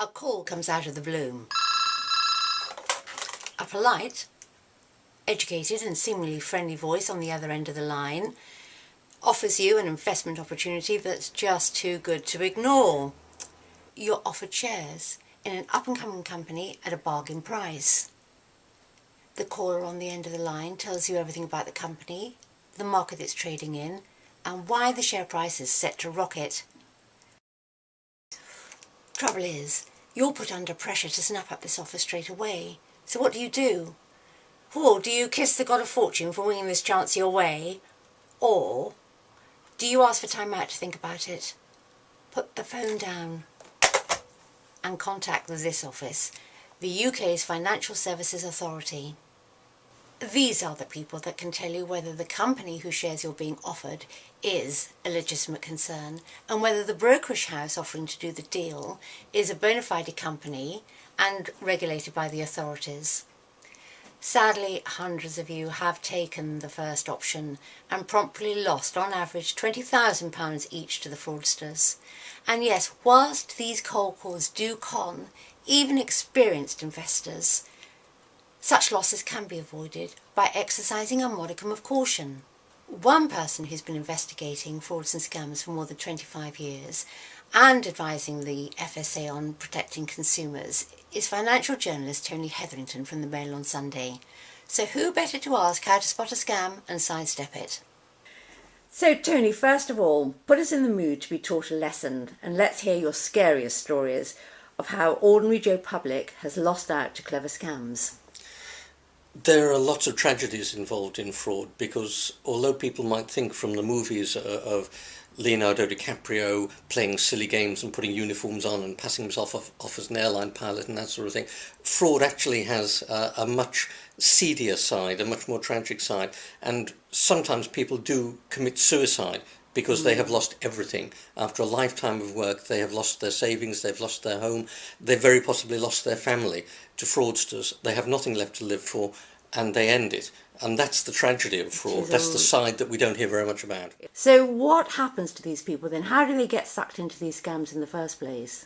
A call comes out of the blue. A polite, educated and seemingly friendly voice on the other end of the line offers you an investment opportunity that's just too good to ignore. You're offered shares in an up-and-coming company at a bargain price. The caller on the end of the line tells you everything about the company, the market it's trading in, and why the share price is set to rocket. Trouble is, you're put under pressure to snap up this offer straight away. So what do? Or do you kiss the god of fortune for winging this chance your way? Or do you ask for time out to think about it? Put the phone down and contact this office, the UK's Financial Services Authority. These are the people that can tell you whether the company whose shares you're being offered is a legitimate concern and whether the brokerage house offering to do the deal is a bona fide company and regulated by the authorities. Sadly, hundreds of you have taken the first option and promptly lost on average £20,000 each to the fraudsters. And yes, whilst these cold calls do con even experienced investors, such losses can be avoided by exercising a modicum of caution. One person who's been investigating frauds and scams for more than 25 years and advising the FSA on protecting consumers is financial journalist Tony Hetherington from the Mail on Sunday. So who better to ask how to spot a scam and sidestep it? So Tony, first of all, put us in the mood to be taught a lesson and let's hear your scariest stories of how ordinary Joe Public has lost out to clever scams. There are lots of tragedies involved in fraud because although people might think from the movies of Leonardo DiCaprio playing silly games and putting uniforms on and passing himself off as an airline pilot and that sort of thing, fraud actually has a much seedier side, a much more tragic side, and sometimes people do commit suicide because they have lost everything. After a lifetime of work, they have lost their savings, they've lost their home, they've very possibly lost their family to fraudsters. They have nothing left to live for, and they end it. And that's the tragedy of fraud. That's the side that we don't hear very much about. So what happens to these people then? How do they get sucked into these scams in the first place?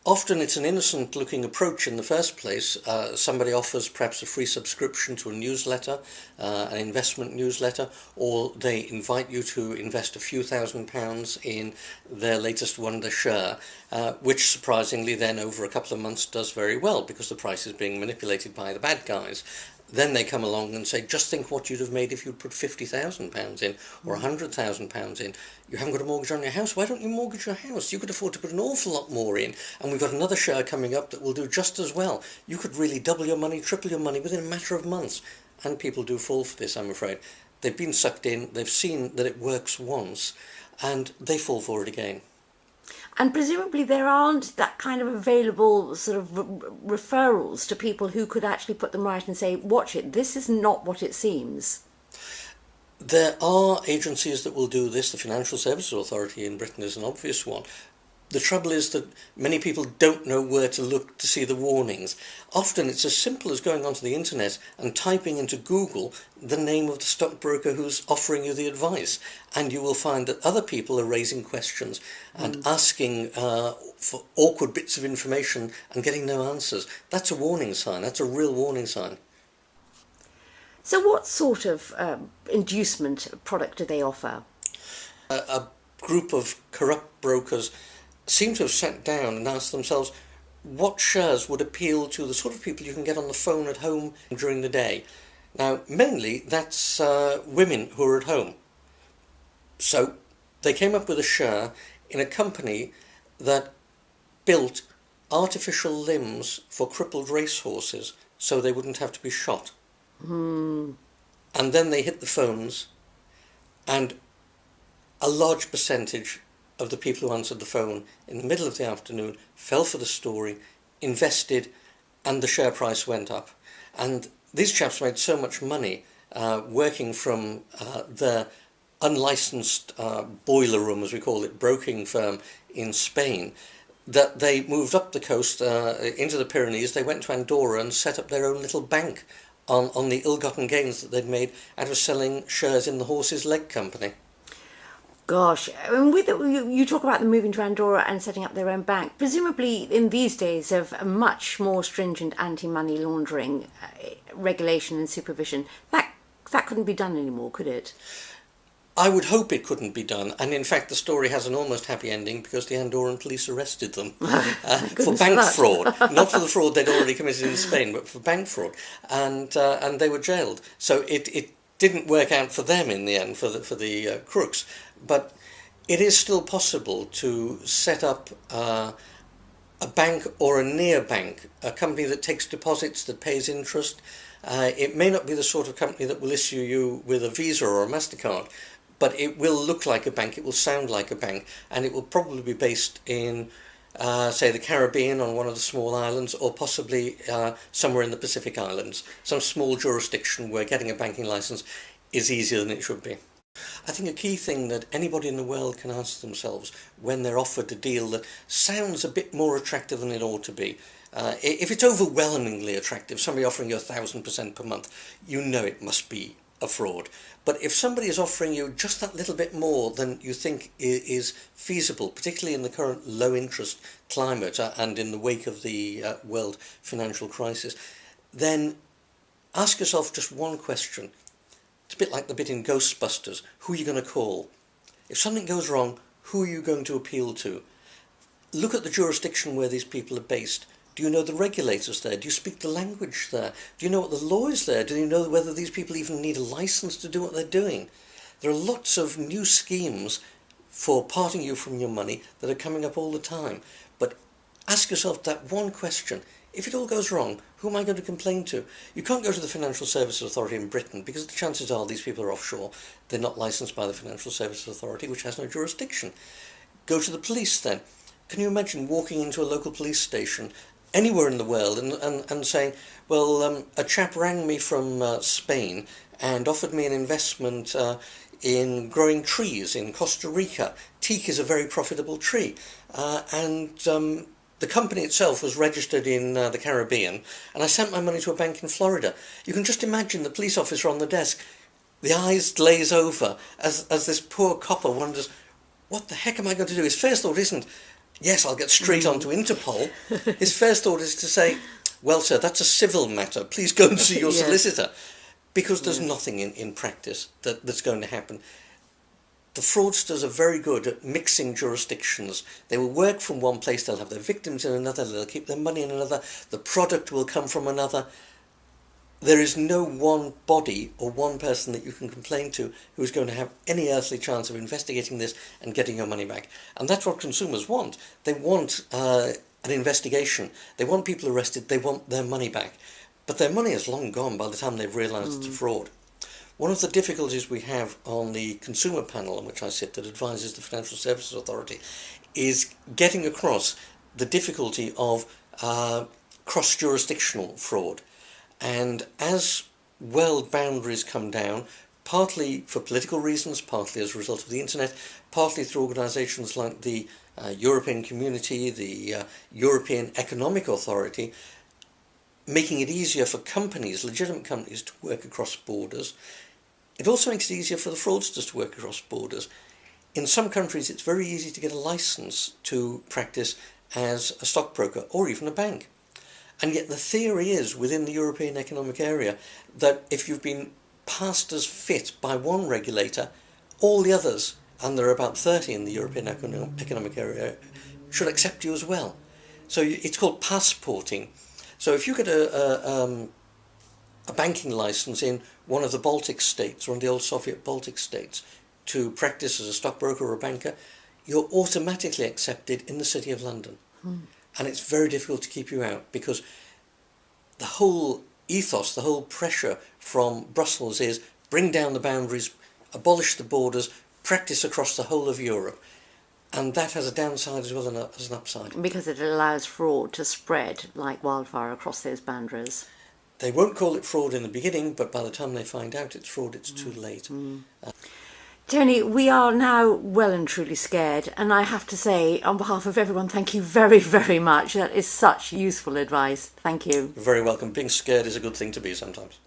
Often it's an innocent-looking approach in the first place. Somebody offers perhaps a free subscription to a newsletter, an investment newsletter, or they invite you to invest a few £1,000s in their latest wonder share, which surprisingly then over a couple of months does very well because the price is being manipulated by the bad guys. Then they come along and say, just think what you'd have made if you'd put £50,000 in or £100,000 in. You haven't got a mortgage on your house. Why don't you mortgage your house? You could afford to put an awful lot more in. And we've got another share coming up that will do just as well. You could really double your money, triple your money within a matter of months. And people do fall for this, I'm afraid. They've been sucked in. They've seen that it works once and they fall for it again. And presumably there aren't that kind of available sort of referrals to people who could actually put them right and say, watch it, this is not what it seems. There are agencies that will do this. The Financial Services Authority in Britain is an obvious one. The trouble is that many people don't know where to look to see the warnings. Often it's as simple as going onto the internet and typing into Google the name of the stockbroker who's offering you the advice, and you will find that other people are raising questions and asking for awkward bits of information and getting no answers. That's a warning sign. That's a real warning sign. So what sort of inducement product do they offer? A group of corrupt brokers seem to have sat down and asked themselves what shares would appeal to the sort of people you can get on the phone at home during the day. Now, mainly that's women who are at home. So they came up with a share in a company that built artificial limbs for crippled racehorses so they wouldn't have to be shot. And then they hit the phones, and a large percentage of the people who answered the phone in the middle of the afternoon fell for the story, invested, and the share price went up. And these chaps made so much money working from their unlicensed boiler room, as we call it, broking firm in Spain, that they moved up the coast into the Pyrenees. They went to Andorra and set up their own little bank on the ill-gotten gains that they'd made out of selling shares in the Horse's Leg Company. Gosh, I mean, you talk about them moving to Andorra and setting up their own bank. Presumably, in these days of a much more stringent anti-money laundering regulation and supervision, that couldn't be done anymore, could it? I would hope it couldn't be done, and in fact the story has an almost happy ending because the Andorran police arrested them for bank fraud, not for the fraud they'd already committed in Spain, but for bank fraud, and they were jailed. So it didn't work out for them in the end, for the crooks, but it is still possible to set up a bank or a near bank, a company that takes deposits, that pays interest. It may not be the sort of company that will issue you with a Visa or a MasterCard, but it will look like a bank, it will sound like a bank, and it will probably be based in, say, the Caribbean on one of the small islands, or possibly somewhere in the Pacific Islands, some small jurisdiction where getting a banking license is easier than it should be. I think a key thing that anybody in the world can ask themselves when they're offered a deal that sounds a bit more attractive than it ought to be, if it's overwhelmingly attractive, somebody offering you 1,000% per month, you know it must be a fraud. But if somebody is offering you just that little bit more than you think is feasible, particularly in the current low interest climate and in the wake of the world financial crisis, then ask yourself just one question. It's a bit like the bit in Ghostbusters. Who are you going to call? If something goes wrong, who are you going to appeal to? Look at the jurisdiction where these people are based. Do you know the regulators there? Do you speak the language there? Do you know what the law is there? Do you know whether these people even need a license to do what they're doing? There are lots of new schemes for parting you from your money that are coming up all the time. But ask yourself that one question. If it all goes wrong, who am I going to complain to? You can't go to the Financial Services Authority in Britain because the chances are these people are offshore. They're not licensed by the Financial Services Authority, which has no jurisdiction. Go to the police then. Can you imagine walking into a local police station anywhere in the world and saying, well, a chap rang me from Spain and offered me an investment in growing trees in Costa Rica. Teak is a very profitable tree. And the company itself was registered in the Caribbean, and I sent my money to a bank in Florida. You can just imagine the police officer on the desk, the eyes glaze over as this poor copper wonders, what the heck am I going to do? His first thought isn't, yes, I'll get straight on to Interpol. His first thought is to say, well, sir, that's a civil matter. Please go and see your solicitor. Because there's nothing in practice that's going to happen. The fraudsters are very good at mixing jurisdictions. They will work from one place, they'll have their victims in another, they'll keep their money in another, the product will come from another. There is no one body or one person that you can complain to who is going to have any earthly chance of investigating this and getting your money back. And that's what consumers want. They want an investigation. They want people arrested. They want their money back. But their money is long gone by the time they've realised it's a fraud. One of the difficulties we have on the consumer panel on which I sit that advises the Financial Services Authority is getting across the difficulty of cross-jurisdictional fraud. And as world boundaries come down, partly for political reasons, partly as a result of the internet, partly through organisations like the European Community, the European Economic Authority, making it easier for companies, legitimate companies, to work across borders. It also makes it easier for the fraudsters to work across borders. In some countries, it's very easy to get a licence to practice as a stockbroker or even a bank. And yet the theory is, within the European Economic Area, that if you've been passed as fit by one regulator, all the others, and there are about 30 in the European Economic Area, should accept you as well. So it's called passporting. So if you get a banking license in one of the Baltic states, or in the old Soviet Baltic states, to practice as a stockbroker or a banker, you're automatically accepted in the City of London. And it's very difficult to keep you out, because the whole ethos, the whole pressure from Brussels is bring down the boundaries, abolish the borders, practice across the whole of Europe. And that has a downside as well as an upside. Because it allows fraud to spread like wildfire across those boundaries. They won't call it fraud in the beginning, but by the time they find out it's fraud, it's too late. Tony, we are now well and truly scared, and I have to say, on behalf of everyone, thank you very, very much. That is such useful advice. Thank you. You're very welcome. Being scared is a good thing to be sometimes.